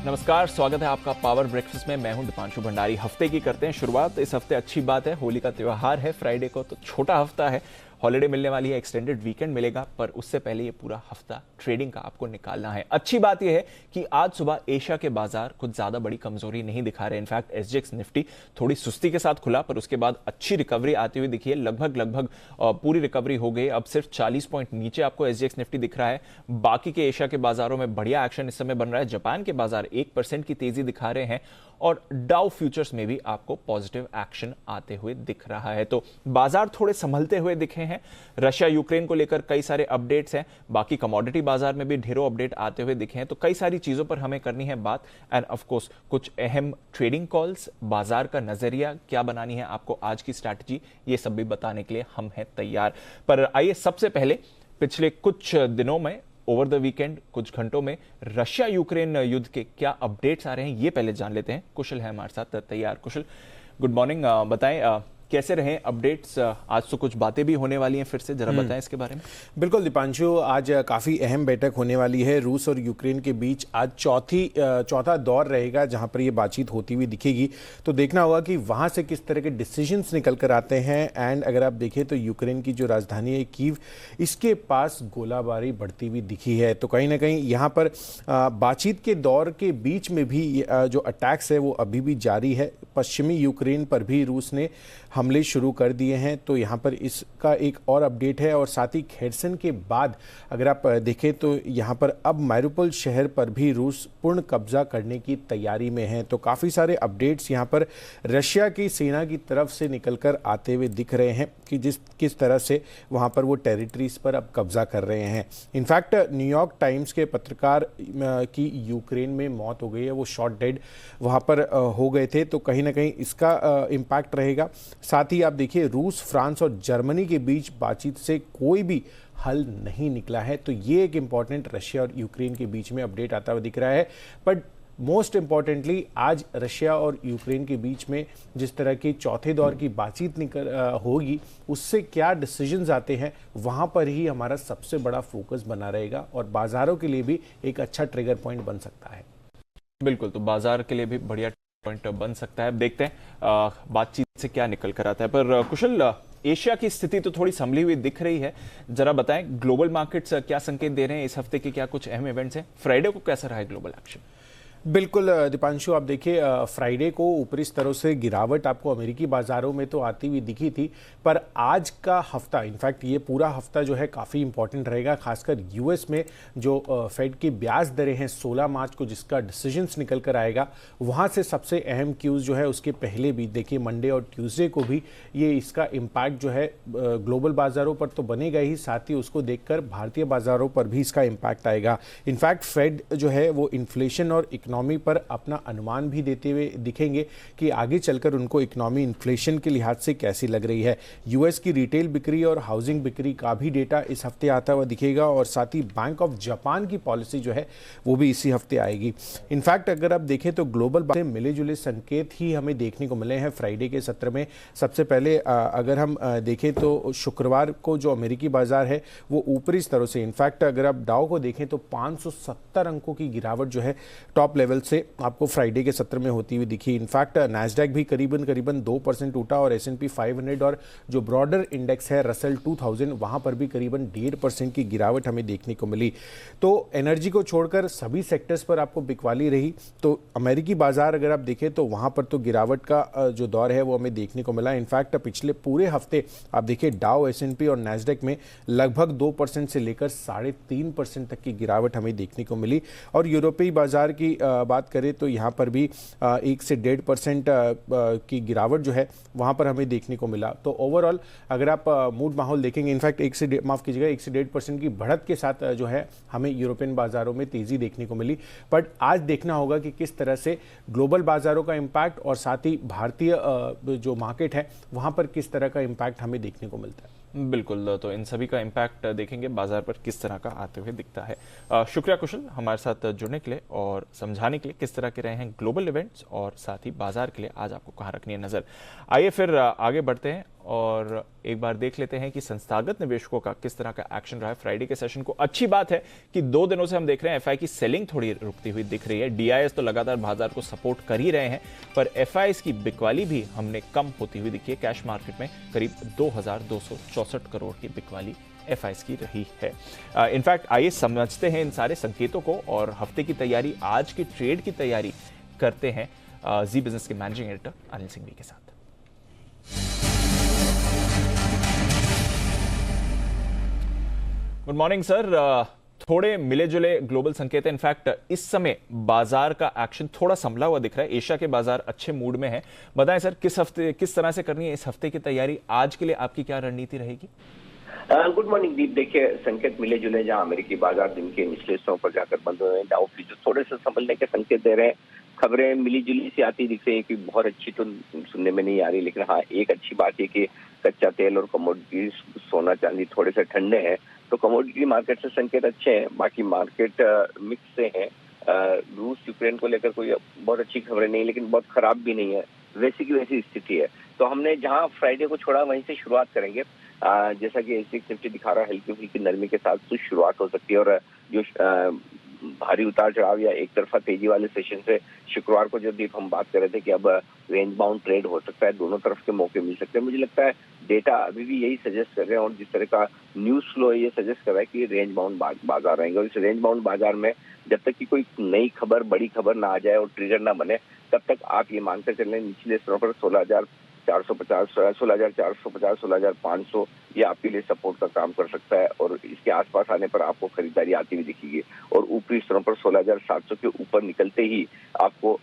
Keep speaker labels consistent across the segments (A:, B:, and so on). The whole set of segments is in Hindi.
A: नमस्कार, स्वागत है आपका पावर ब्रेकफास्ट में। मैं हूं दीपांशु भंडारी। हफ्ते की करते हैं शुरुआत। इस हफ्ते अच्छी बात है, होली का त्योहार है, फ्राइडे को तो छोटा हफ्ता है, हॉलिडे मिलने वाली है, एक्सटेंडेड वीकेंड मिलेगा, पर उससे पहले ये पूरा हफ्ता ट्रेडिंग का आपको निकालना है। अच्छी बात यह है कि आज सुबह एशिया के बाजार कुछ ज्यादा बड़ी कमजोरी नहीं दिखा रहे। इनफैक्ट एसजीएक्स निफ्टी थोड़ी सुस्ती के साथ खुला, पर उसके बाद अच्छी रिकवरी आती हुई दिखी है। लगभग पूरी रिकवरी हो गई। अब सिर्फ 40 पॉइंट नीचे आपको एसजीएक्स निफ्टी दिख रहा है। बाकी के एशिया के बाजारों में बढ़िया एक्शन इस समय बन रहा है। जापान के बाजार 1% की तेजी दिखा रहे हैं और डाउ फ्यूचर्स में भी आपको पॉजिटिव एक्शन आते हुए दिख रहा है। तो बाजार थोड़े संभलते हुए दिखे हैं। रशिया यूक्रेन को लेकर कई सारे अपडेट्स हैं। बाकी कमोडिटी बाजार में भी ढेरों अपडेट आते हुए दिखे हैं। तो कई सारी चीजों पर हमें करनी है बात, एंड ऑफ कोर्स कुछ अहम ट्रेडिंग कॉल्स, बाजार का नजरिया क्या बनानी है आपको, आज की स्ट्रैटेजी, ये सब भी बताने के लिए हम हैं तैयार। पर आइए सबसे पहले पिछले कुछ दिनों में, ओवर द वीकेंड, कुछ घंटों में रशिया यूक्रेन युद्ध के क्या अपडेट्स आ रहे हैं ये पहले जान लेते हैं। कुशल है हमारे साथ तैयार। कुशल, गुड मॉर्निंग। बताएं कैसे रहे अपडेट्स। आज तो कुछ बातें भी होने वाली हैं, फिर से जरा बताएं इसके बारे में।
B: बिल्कुल दीपांशु, आज काफ़ी अहम बैठक होने वाली है रूस और यूक्रेन के बीच। आज चौथा दौर रहेगा जहां पर ये बातचीत होती हुई दिखेगी। तो देखना होगा कि वहां से किस तरह के डिसीजंस निकल कर आते हैं। एंड अगर आप देखें तो यूक्रेन की जो राजधानी है कीव, इसके पास गोलाबारी बढ़ती हुई दिखी है। तो कहीं ना कहीं यहाँ पर बातचीत के दौर के बीच में भी जो अटैक्स है वो अभी भी जारी है। पश्चिमी यूक्रेन पर भी रूस ने हमले शुरू कर दिए हैं। तो यहाँ पर इसका एक और अपडेट है। और साथ ही खेर्सन के बाद अगर आप देखें तो यहाँ पर अब मारिउपोल शहर पर भी रूस पूर्ण कब्जा करने की तैयारी में है। तो काफ़ी सारे अपडेट्स यहाँ पर रशिया की सेना की तरफ से निकलकर आते हुए दिख रहे हैं कि किस तरह से वहाँ पर वो टेरिटरीज पर अब कब्जा कर रहे हैं। इनफैक्ट न्यूयॉर्क टाइम्स के पत्रकार की यूक्रेन में मौत हो गई है, वो शॉट डेड वहाँ पर हो गए थे। तो कहीं ना कहीं इसका इम्पैक्ट रहेगा। साथ ही आप देखिए रूस, फ्रांस और जर्मनी के बीच बातचीत से कोई भी हल नहीं निकला है। तो ये एक इंपॉर्टेंट रशिया और यूक्रेन के बीच में अपडेट आता हुआ दिख रहा है। बट मोस्ट इंपॉर्टेंटली आज रशिया और यूक्रेन के बीच में जिस तरह की चौथे दौर की बातचीत होगी, उससे क्या डिसीजंस आते हैं, वहां पर ही हमारा सबसे बड़ा फोकस बना रहेगा और बाजारों के लिए भी एक अच्छा ट्रिगर पॉइंट बन सकता है।
A: बिल्कुल, तो बाजार के लिए भी बढ़िया पॉइंट बन सकता है। देखते हैं बातचीत से क्या निकल कर आता है। पर कुशल, एशिया की स्थिति तो थोड़ी संभली हुई दिख रही है। जरा बताएं ग्लोबल मार्केट्स क्या संकेत दे रहे हैं, इस हफ्ते के क्या कुछ अहम इवेंट्स हैं, फ्राइडे को कैसा रहा है ग्लोबल एक्शन।
B: बिल्कुल दीपांशु, आप देखिए फ्राइडे को ऊपरी स्तरों से गिरावट आपको अमेरिकी बाजारों में तो आती हुई दिखी थी, पर आज का हफ्ता, इनफैक्ट ये पूरा हफ्ता जो है काफ़ी इंपॉर्टेंट रहेगा। खासकर यूएस में जो फेड की ब्याज दरें हैं 16 मार्च को जिसका डिसीजंस निकल कर आएगा, वहाँ से सबसे अहम क्यूज़ जो है उसके पहले भी देखिए मंडे और ट्यूसडे को भी ये इसका इम्पैक्ट जो है ग्लोबल बाजारों पर तो बनेगा ही, साथ ही उसको देखकर भारतीय बाजारों पर भी इसका इम्पैक्ट आएगा। इनफैक्ट फेड जो है वो इन्फ्लेशन और इकोनॉमी पर अपना अनुमान भी देते हुए दिखेंगे कि आगे चलकर उनको इकोनॉमी इन्फ्लेशन के लिहाज से कैसी लग रही है। यूएस की रिटेल बिक्री और हाउसिंग बिक्री का भी डेटा इस हफ्ते आता हुआ दिखेगा और साथ ही बैंक ऑफ जापान की पॉलिसी जो है वो भी इसी हफ्ते आएगी। इनफैक्ट अगर आप देखें तो ग्लोबल से मिले जुले संकेत ही हमें देखने को मिले हैं फ्राइडे के सत्र में। सबसे पहले अगर हम देखें तो शुक्रवार को जो अमेरिकी बाजार है वो ऊपरी स्तरों से, इनफैक्ट अगर आप डाउ को देखें तो 570 अंकों की गिरावट जो है टॉप लेवल से आपको फ्राइडे के सत्र में होती हुई दिखी। इनफैक्ट नैस्डैक भी करीबन 2% टूटा और S&P 500 और जो ब्रॉडर इंडेक्स है रसल 2000, वहां पर भी करीबन 1.5% की गिरावट हमें देखने को मिली। तो एनर्जी को छोड़कर सभी सेक्टर्स पर आपको बिकवाली रही। तो अमेरिकी बाजार अगर आप देखें तो वहां पर तो गिरावट का जो दौर है वो हमें देखने को मिला। इनफैक्ट पिछले पूरे हफ्ते आप देखिए डाउ, S&P और नैस्डैक में लगभग 2% से लेकर 3.5% तक की गिरावट हमें देखने को मिली। और यूरोपीय बाजार की बात करें तो यहाँ पर भी 1 से 1.5% की गिरावट जो है वहाँ पर हमें देखने को मिला। तो ओवरऑल अगर आप मूड माहौल देखेंगे, इनफैक्ट 1 से 1.5% की बढ़त के साथ जो है हमें यूरोपियन बाजारों में तेज़ी देखने को मिली। बट आज देखना होगा कि किस तरह से ग्लोबल बाजारों का इम्पैक्ट और साथ ही भारतीय जो मार्केट है वहाँ पर किस तरह का इम्पैक्ट हमें देखने को मिलता है।
A: बिल्कुल, तो इन सभी का इम्पैक्ट देखेंगे बाजार पर किस तरह का आते हुए दिखता है। शुक्रिया कुशल हमारे साथ जुड़ने के लिए और समझाने के लिए किस तरह के रहे हैं ग्लोबल इवेंट्स और साथ ही बाजार के लिए आज आपको कहाँ रखनी है नजर। आइए फिर आगे बढ़ते हैं और एक बार देख लेते हैं कि संस्थागत निवेशकों का किस तरह का एक्शन रहा है फ्राइडे के सेशन को। अच्छी बात है कि 2 दिनों से हम देख रहे हैं एफआई की सेलिंग थोड़ी रुकती हुई दिख रही है। डीआईएस तो लगातार बाजार को सपोर्ट कर ही रहे हैं, पर एफआईएस की बिकवाली भी हमने कम होती हुई दिखी है। कैश मार्केट में करीब 2264 करोड़ की बिकवाली एफआईएस की रही है। इनफैक्ट आइए समझते हैं इन सारे संकेतों को और हफ्ते की तैयारी, आज की ट्रेड की तैयारी करते हैं जी बिजनेस के मैनेजिंग एडिटर अनिल सिंघवी के साथ। Good morning sir. थोड़े मिले जुले ग्लोबल संकेत हैं। इनफैक्ट इस समय बाजार का एक्शन थोड़ा संभला हुआ दिख रहा है। एशिया के बाजार अच्छे मूड में हैं। बताएं सर, किस तरह से करनी है इस हफ्ते की तैयारी? आज के लिए आपकी क्या रणनीति रहेगी?
C: गुड मॉर्निंग दीप। देखिए, संकेत मिले जुले, जहां अमेरिकी बाजार दिन के निचले हिस्सों पर जाकर बंद हुए हैं। डाउ फ्यूचर थोड़े से संभलने के संकेत दे रहे हैं। खबरें मिली जुली सी आती दिख रही है कि बहुत अच्छी तो सुनने में नहीं आ रही, लेकिन हाँ, एक अच्छी बात है कि कच्चा तेल और कमोडिटीज, सोना चांदी थोड़े से ठंडे हैं, तो कमोडिटी मार्केट से संकेत अच्छे हैं। बाकी मार्केट मिक्स से है। रूस यूक्रेन को लेकर कोई बहुत अच्छी खबरें नहीं, लेकिन बहुत खराब भी नहीं है, वैसी की वैसी स्थिति है। तो हमने जहां फ्राइडे को छोड़ा वहीं से शुरुआत करेंगे। जैसा कि एसएक्स निफ्टी दिखा रहा है, हल्की फुल्की नरमी के साथ तो शुरुआत हो सकती है। और जो भारी उतार चढ़ाव या एक तरफा तेजी वाले सेशन से शुक्रवार को जो दीप हम बात कर रहे थे कि अब रेंज बाउंड ट्रेड हो सकता है, दोनों तरफ के मौके मिल सकते हैं। मुझे लगता है डेटा अभी भी यही सजेस्ट कर रहे हैं और जिस तरह का न्यूज फ्लो है ये सजेस्ट कर रहा है कि रेंज बाउंड बाजार रहेंगे। और इस रेंज बाउंड बाजार में जब तक कि कोई नई खबर, बड़ी खबर ना आ जाए और ट्रिगर ना बने, तब तक आप ये मानकर चल रहे हैं निचले स्तरों पर 16,450, 16,450, 16,500 ये आपके लिए सपोर्ट का काम कर सकता है। और इसके आसपास आने पर आपको खरीदारी आती हुई दिखेगी। और ऊपरी स्तरों पर 16,700 के ऊपर निकलते ही आपको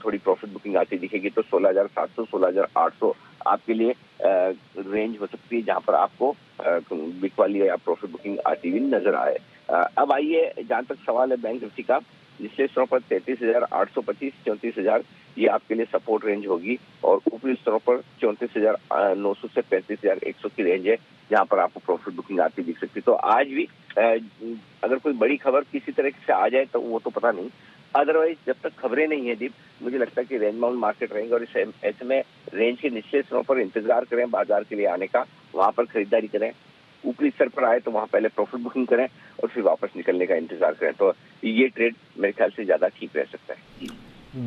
C: थोड़ी प्रॉफिट बुकिंग आती दिखेगी। तो 16,700, 16,800 आपके लिए रेंज हो सकती है जहां पर आपको बिकवाली या प्रॉफिट बुकिंग आती हुई नजर आए। अब आइए, जहां तक सवाल है बैंक निफ्टी का, निचले स्तरों पर 33,825, 34,000 ये आपके लिए सपोर्ट रेंज होगी। और ऊपरी स्तरों पर 34,900 से 35,100 की रेंज है, जहां पर आपको प्रॉफिट बुकिंग आती दिख सकती है। तो आज भी अगर कोई बड़ी खबर किसी तरह से आ जाए तो वो तो पता नहीं, अदरवाइज जब तक खबरें नहीं है दीप, मुझे लगता है कि रेंज बाउंड मार्केट रहेंगे। और ऐसे में रेंज के निचले स्तरों पर इंतजार करें बाजार के लिए आने का, वहां पर खरीदारी करें। ऊपरी स्तर पर आए तो वहां पहले प्रॉफिट बुकिंग करें और फिर वापस निकलने का इंतजार करें। तो ये ट्रेड मेरे ख्याल से ज्यादा ठीक रह सकता है।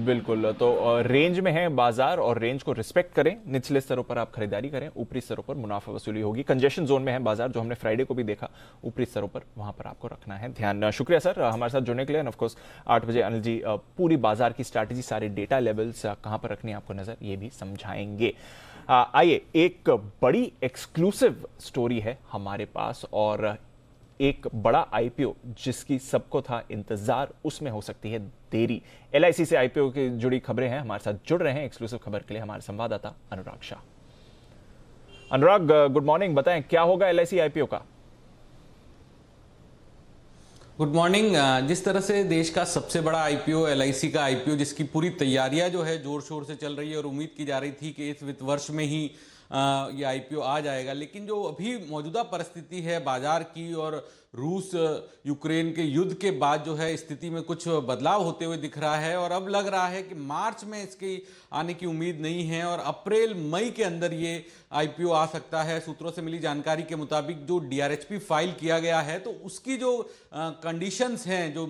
A: बिल्कुल। तो रेंज में है बाजार और रेंज को रिस्पेक्ट करें। निचले स्तरों पर आप खरीदारी करें, ऊपरी स्तरों पर मुनाफा वसूली होगी। कंजेशन जोन में है बाजार, जो हमने फ्राइडे को भी देखा। ऊपरी स्तरों पर वहां पर आपको रखना है ध्यान। शुक्रिया सर हमारे साथ जुड़ने के लिए। ऑफ कोर्स 8 बजे अनिल जी पूरी बाजार की स्ट्रैटेजी, सारे डेटा लेवल्स कहां पर रखनी है आपको नजर, ये भी समझाएंगे। आइए, एक बड़ी एक्सक्लूसिव स्टोरी है हमारे पास और एक बड़ा आईपीओ जिसकी सबको था इंतजार, उसमें हो सकती है देरी। एलआईसी से आईपीओ की जुड़ी खबरें हैं। हमारे साथ जुड़ रहे हैं एक्सक्लूसिव खबर के लिए हमारे संवाददाता अनुराग शाह। अनुराग, गुड मॉर्निंग। बताएं क्या होगा एलआईसी आईपीओ का?
D: Good morning. जिस तरह से देश का सबसे बड़ा आईपीओ एलआईसी का आईपीओ, जिसकी पूरी तैयारियां जो है जोर शोर से चल रही है और उम्मीद की जा रही थी कि इस वित्त वर्ष में ही ये आईपीओ आ जाएगा, लेकिन जो अभी मौजूदा परिस्थिति है बाजार की और रूस यूक्रेन के युद्ध के बाद जो है स्थिति में कुछ बदलाव होते हुए दिख रहा है। और अब लग रहा है कि मार्च में इसकी आने की उम्मीद नहीं है और अप्रैल मई के अंदर ये आईपीओ आ सकता है। सूत्रों से मिली जानकारी के मुताबिक जो डीआरएचपी फाइल किया गया है तो उसकी जो कंडीशंस हैं, जो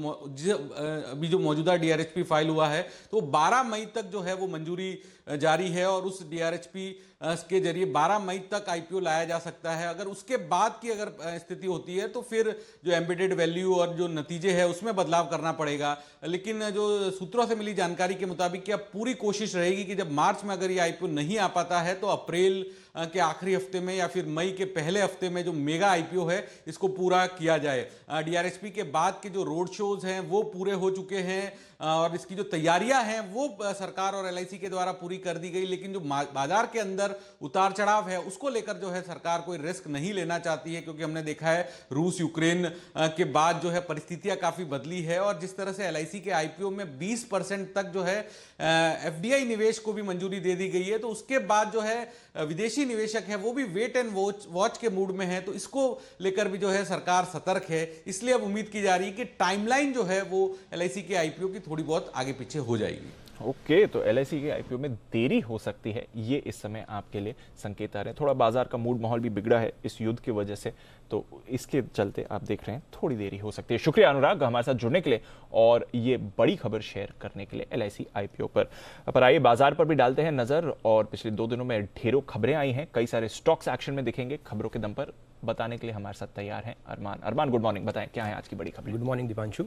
D: अभी जो मौजूदा डीआरएचपी फाइल हुआ है तो 12 मई तक जो है वो मंजूरी जारी है और उस डीआरएचपी के जरिए 12 मई तक आईपीओ लाया जा सकता है। अगर उसके बाद की अगर स्थिति होती है तो फिर जो एम्बेडेड वैल्यू और जो नतीजे है उसमें बदलाव करना पड़ेगा। लेकिन जो सूत्रों से मिली जानकारी के मुताबिक कि अब पूरी कोशिश रहेगी कि जब मार्च में अगर ये आईपीओ नहीं आ पाता है तो अप्रैल के आखिरी हफ्ते में या फिर मई के पहले हफ्ते में जो मेगा आईपीओ है इसको पूरा किया जाए। डीआरएचपी के बाद के जो रोड शोज हैं वो पूरे हो चुके हैं और इसकी जो तैयारियां हैं वो सरकार और एलआईसी के द्वारा पूरी कर दी गई। लेकिन जो बाजार के अंदर उतार चढ़ाव है उसको लेकर जो है सरकार कोई रिस्क नहीं लेना चाहती है, क्योंकि हमने देखा है रूस यूक्रेन के बाद जो है परिस्थितियां काफी बदली है। और जिस तरह से एलआईसी के आईपीओ में 20% तक जो है एफडीआई निवेश को भी मंजूरी दे दी गई है, तो उसके बाद जो है विदेशी निवेशक है वो भी वेट एंड वॉच के मूड में है। तो इसको लेकर भी जो है सरकार सतर्क है। इसलिए अब उम्मीद की जा रही है कि टाइमलाइन जो है वो एलआईसी के आईपीओ की थोड़ी बहुत आगे पीछे हो जाएगी।
A: ओके, तो एलआईसी के आईपीओ में देरी हो सकती है, ये इस समय आपके लिए संकेत आ रहे हैं। थोड़ा बाजार का मूड माहौल भी बिगड़ा है इस युद्ध की वजह से, तो इसके चलते आप देख रहे हैं थोड़ी देरी हो सकती है। शुक्रिया अनुराग हमारे साथ जुड़ने के लिए और ये बड़ी खबर शेयर करने के लिए एलआईसी आईपीओ पर आइए बाजार पर भी डालते हैं नजर। और पिछले 2 दिनों में ढेरों खबरें आई हैं, कई सारे स्टॉक्स एक्शन में दिखेंगे। खबरों के दम पर बताने के लिए हमारे साथ तैयार हैं अरमान। गुड मॉर्निंग, बताएं क्या है आज की बड़ी खबर।
E: Good morning Deepanshu.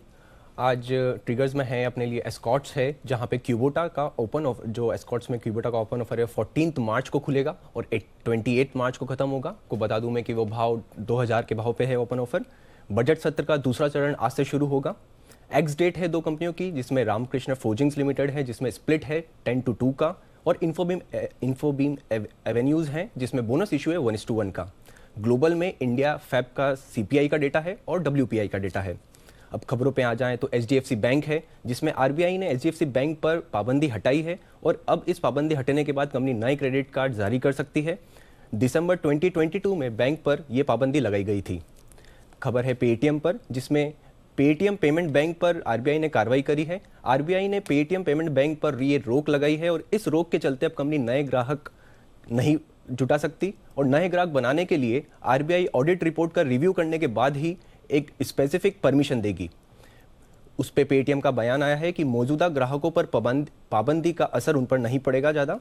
E: आज ट्रिगर्स में है अपने लिए एस्कॉर्ट्स है, जहां पे क्यूबोटा का ओपन ऑफर, जो एस्कॉर्ट्स में क्यूबोटा का ओपन ऑफर है 14 मार्च को खुलेगा और 28 मार्च को खत्म होगा। को बता दूं मैं कि वो भाव 2000 के भाव पे है ओपन ऑफर। बजट सत्र का दूसरा चरण आज से शुरू होगा। एक्स डेट है 2 कंपनियों की, जिसमें रामकृष्ण फोर्जिंग्स लिमिटेड है जिसमें स्प्लिट है 10-2 का, और इन्फोबीम एवेन्यूज है जिसमें बोनस इशू है 1:1 का। ग्लोबल में इंडिया फैब का सीपीआई का डेटा है और डब्ल्यूपीआई का डेटा है। अब खबरों पे आ जाएं तो एचडीएफसी बैंक है, जिसमें आरबीआई ने एचडीएफसी बैंक पर पाबंदी हटाई है और अब इस पाबंदी हटने के बाद कंपनी नए क्रेडिट कार्ड जारी कर सकती है। दिसंबर 2022 में बैंक पर यह पाबंदी लगाई गई थी। खबर है पेटीएम पर, जिसमें पेटीएम पेमेंट बैंक पर आरबीआई ने कार्रवाई करी है। आरबीआई ने पेटीएम पेमेंट बैंक पर ये रोक लगाई है और इस रोक के चलते अब कंपनी नए ग्राहक नहीं जुटा सकती और नए ग्राहक बनाने के लिए आरबीआई ऑडिट रिपोर्ट का रिव्यू करने के बाद ही एक स्पेसिफिक परमिशन देगी। उस पे पेटीएम का बयान आया है कि मौजूदा ग्राहकों पर पाबंदी का असर उन पर नहीं पड़ेगा ज़्यादा।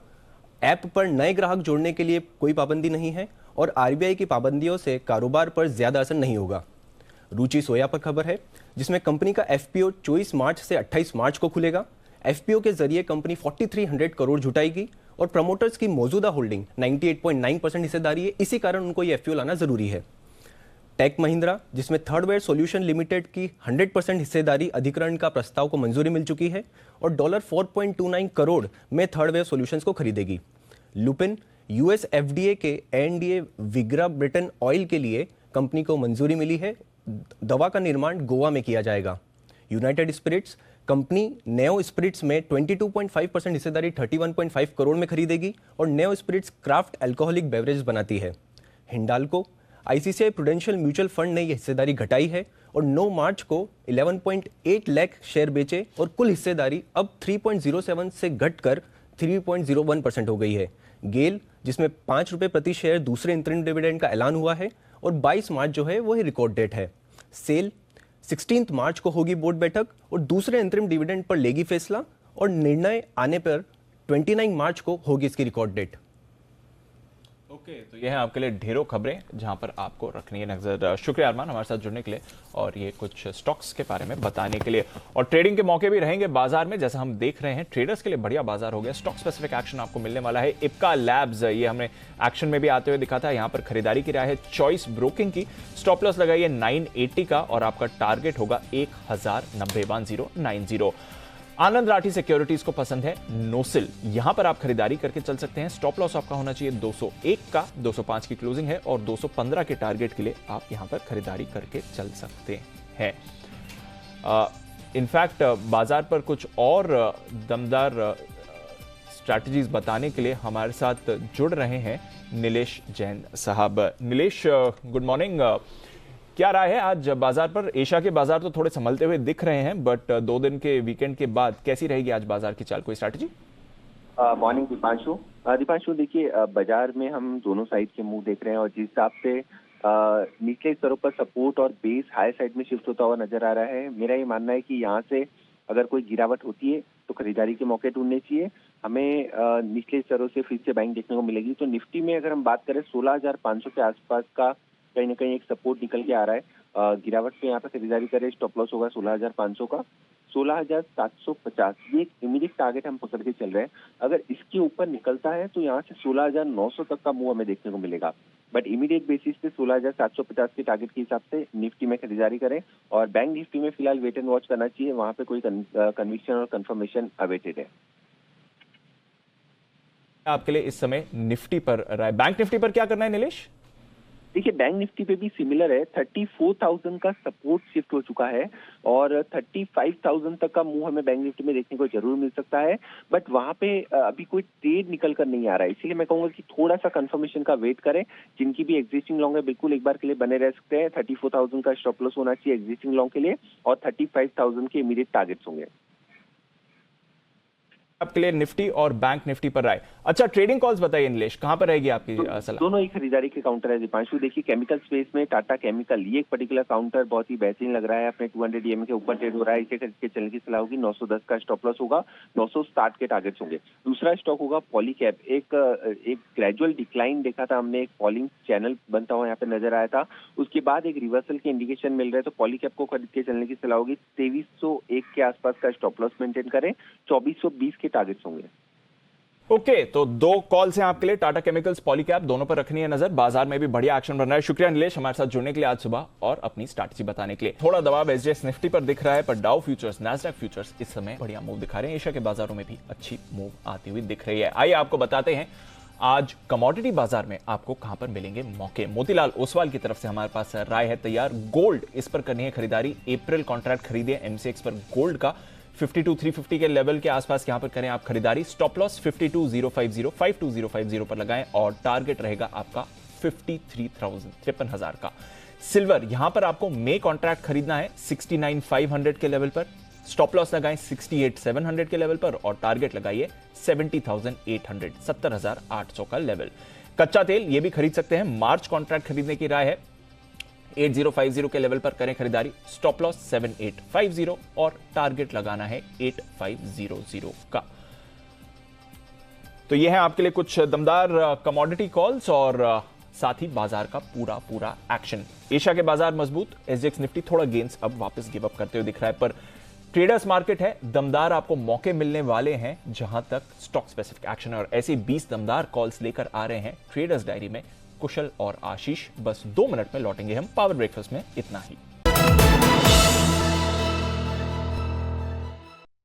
E: ऐप पर नए ग्राहक जोड़ने के लिए कोई पाबंदी नहीं है और आरबीआई की पाबंदियों से कारोबार पर ज़्यादा असर नहीं होगा। रुचि सोया पर खबर है, जिसमें कंपनी का एफपीओ 24 मार्च से 28 मार्च को खुलेगा। एफपीओ के जरिए कंपनी 4300 करोड़ जुटाएगी और प्रमोटर्स की मौजूदा होल्डिंग 98.9% हिस्सेदारी है, इसी कारण उनको ये एफपीओ लाना जरूरी है। टेक महिंद्रा, जिसमें थर्ड वेव सॉल्यूशन लिमिटेड की 100% हिस्सेदारी अधिग्रहण का प्रस्ताव को मंजूरी मिल चुकी है और $4.29 करोड़ में थर्ड वेव सॉल्यूशंस को खरीदेगी। लुपिन, यूएस एफडीए के एनडीए विग्रा ब्रिटेन ऑयल के लिए कंपनी को मंजूरी मिली है। दवा का निर्माण गोवा में किया जाएगा। यूनाइटेड स्पिरिट्स, कंपनी नेओ स्पिरिट्स में 22.5% हिस्सेदारी 31.5 करोड़ में खरीदेगी और नेओ स्पिरिट्स क्राफ्ट अल्कोहलिक बेवरेज बनाती है। Hindalco, ICCI prudential mutual fund ने यह हिस्सेदारी घटाई है और 9 मार्च को 11.8 लाख शेयर बेचे और कुल हिस्सेदारी अब 3.07 से घटकर 3.01% हो गई है। गेल, जिसमें ₹5 प्रति शेयर दूसरे इंटरिम डिविडेंड का ऐलान हुआ है और 22 मार्च जो है वही रिकॉर्ड डेट है। सेल, 16 मार्च को होगी बोर्ड बैठक और दूसरे इंटरिम डिविडेंड पर लेगी फैसला और निर्णय आने पर 29 मार्च को होगी इसकी रिकॉर्ड डेट।
A: ओके, तो ये है आपके लिए ढेरों खबरें जहां पर आपको रखनी है नजर। शुक्रिया अरमान हमारे साथ जुड़ने के लिए और ये कुछ स्टॉक्स के बारे में बताने के लिए। और ट्रेडिंग के मौके भी रहेंगे बाजार में, जैसा हम देख रहे हैं ट्रेडर्स के लिए बढ़िया बाजार हो गया। स्टॉक स्पेसिफिक एक्शन आपको मिलने वाला है। इप्का लैब्स, ये हमने एक्शन में भी आते हुए दिखा था। यहां पर खरीदारी की राय है चॉइस ब्रोकिंग की। स्टॉप लॉस लगाइए 980 का और आपका टारगेट होगा 1090 आनंद राठी सिक्योरिटीज को पसंद है नोसिल, यहां पर आप खरीदारी करके चल सकते हैं। स्टॉप लॉस आपका होना चाहिए 201 का, 205 की क्लोजिंग है और 215 के टारगेट के लिए आप यहां पर खरीदारी करके चल सकते हैं। इनफैक्ट बाजार पर कुछ और दमदार स्ट्रैटेजीज बताने के लिए हमारे साथ जुड़ रहे हैं नीलेश जैन साहब। Nilesh, good morning. क्या राय है आज बाजार पर? एशिया के बाजार तो थोड़े संभलते हुए दिख रहे हैं, बट 2 दिन के वीकेंड के बाद कैसी रहेगी आज बाजार की चाल? कोई स्ट्रैटेजी?
C: मॉर्निंग दीपांशु, देखिए बाजार में हम दोनों साइड के मूव देख रहे हैं और जिस हिसाब से निचले स्तरों पर सपोर्ट और बेस हाई साइड में शिफ्ट होता हुआ नजर आ रहा है। मेरा ये मानना है कि यहाँ से अगर कोई गिरावट होती है तो खरीदारी के मौके ढूंढने चाहिए। हमें निचले स्तरों से फिर से बाइंग देखने को मिलेगी। तो निफ्टी में अगर हम बात करें 16,500 के आसपास का कहीं ना कहीं एक सपोर्ट निकल के आ रहा है। गिरावट पे यहाँ पर खरीदारी करें, स्टॉप लॉस होगा 16,500 का। 16,750 ये एक इमीडिएट टारगेट हम पकड़ के चल रहे हैं। अगर इसके ऊपर निकलता है तो यहाँ से 16,900 तक का मूव हमें देखने को मिलेगा, बट इमीडिएट बेसिस पे 16,750 के टारगेट के हिसाब से निफ्टी में खरीदारी करें और बैंक निफ्टी में फिलहाल वेट एंड वॉच करना चाहिए। वहां पे कोई कन्विक्शन और कंफर्मेशन अवेटेड है।
A: आपके लिए इस समय निफ्टी पर राय, बैंक निफ्टी पर क्या करना है नीलेश?
C: देखिए बैंक निफ्टी पे भी सिमिलर है। 34,000 का सपोर्ट शिफ्ट हो चुका है और 35,000 तक का मूव हमें बैंक निफ्टी में देखने को जरूर मिल सकता है, बट वहां पे अभी कोई ट्रेड निकल कर नहीं आ रहा है। इसीलिए मैं कहूंगा कि थोड़ा सा कंफर्मेशन का वेट करें। जिनकी भी एग्जिस्टिंग लॉन्ग है बिल्कुल एक बार के लिए बने रह सकते हैं। 34,000 का स्टॉप लॉस होना चाहिए एग्जिस्टिंग लॉन्ग के लिए और 35,000 के इमीडिएट टारगेट्स होंगे।
A: आपके लिए निफ्टी और बैंक निफ्टी पर राय। अच्छा, ट्रेडिंग कॉल्स बताइए नीलेश, कहां पर रहेगी आपकी सलाह?
C: दोनों ही खरीदारी के काउंटर है दीपांशु। देखिए केमिकल स्पेस में टाटा केमिकल, ये एक पर्टिकुलर काउंटर बहुत ही बेहतरीन लग रहा है, अपने 200 EMA के ऊपर ट्रेड हो रहा है। इसे खरीद के चलने की सलाह होगी। 910 का स्टॉप लॉस होगा, 960 के टारगेट्स होंगे। दूसरा स्टॉक होगा पॉलीकैब। एक ग्रेजुअल डिक्लाइन देखा था हमने, एक फॉलिंग चैनल बनता हुआ यहाँ पे नजर आया था, उसके बाद एक रिवर्सल के इंडिकेशन मिल रहे हैं, तो पॉलीकैब को खरीद के चलने की सलाह होगी। 2301 के आसपास का स्टॉप लॉस मेंटेन करें, 2420 के टारगेट्स होंगे।
A: ओके, तो दो कॉल्स हैं आपके लिए, टाटा केमिकल्स, पॉलीकैब, दोनों पर रखनी है नजर। बाजार में भी बढ़िया एक्शन बन रहा है। शुक्रिया नीलेश हमारे साथ जुड़ने के लिए आज सुबह और अपनी स्ट्रैटेजी बताने के लिए। थोड़ा दबाव एसजीएक्स निफ्टी पर दिख रहा है, पर डाउ फ्यूचर्स, नैस्डैक फ्यूचर्स इस समय बढ़िया मूव दिखा रहे हैं। एशिया के बाजारों में भी अच्छी मूव आती हुई दिख रही है। आइए आपको बताते हैं आज कमोडिटी बाजार में आपको कहां पर मिलेंगे मौके। मोतीलाल ओसवाल की तरफ से हमारे पास राय है तैयार। गोल्ड, इस पर करनी है खरीदारी। अप्रैल कॉन्ट्रैक्ट खरीदिए एमसीएक्स पर गोल्ड का 52,350 के लेवल के आसपास यहां पर करें आप खरीदारी। स्टॉप लॉस 52,050, 52,050 पर लगाएं और टारगेट रहेगा आपका 53,000 का। सिल्वर, यहां पर आपको मे कॉन्ट्रैक्ट खरीदना है 69,500 के लेवल पर। स्टॉप लॉस लगाएं 68,700 के लेवल पर और टारगेट लगाइए 70,800, 70,800 का लेवल। कच्चा तेल ये भी खरीद सकते हैं, मार्च कॉन्ट्रैक्ट खरीदने की राय है। 8050 के लेवल पर करें खरीदारी। स्टॉप लॉस 7850 और टारगेट लगाना है 8500 का। तो ये है आपके लिए कुछ दमदार कमोडिटी कॉल्स और साथ ही बाजार का पूरा एक्शन। एशिया के बाजार मजबूत, एसजीएक्स निफ्टी थोड़ा गेंस अब वापस गिव अप करते हुए दिख रहा है, पर ट्रेडर्स मार्केट है, दमदार आपको मौके मिलने वाले हैं जहां तक स्टॉक स्पेसिफिक एक्शन है। और ऐसे 20 दमदार कॉल्स लेकर आ रहे हैं ट्रेडर्स डायरी में कुशल और आशीष। बस 2 मिनट में लौटेंगे हम पावर ब्रेकफास्ट में, इतना ही।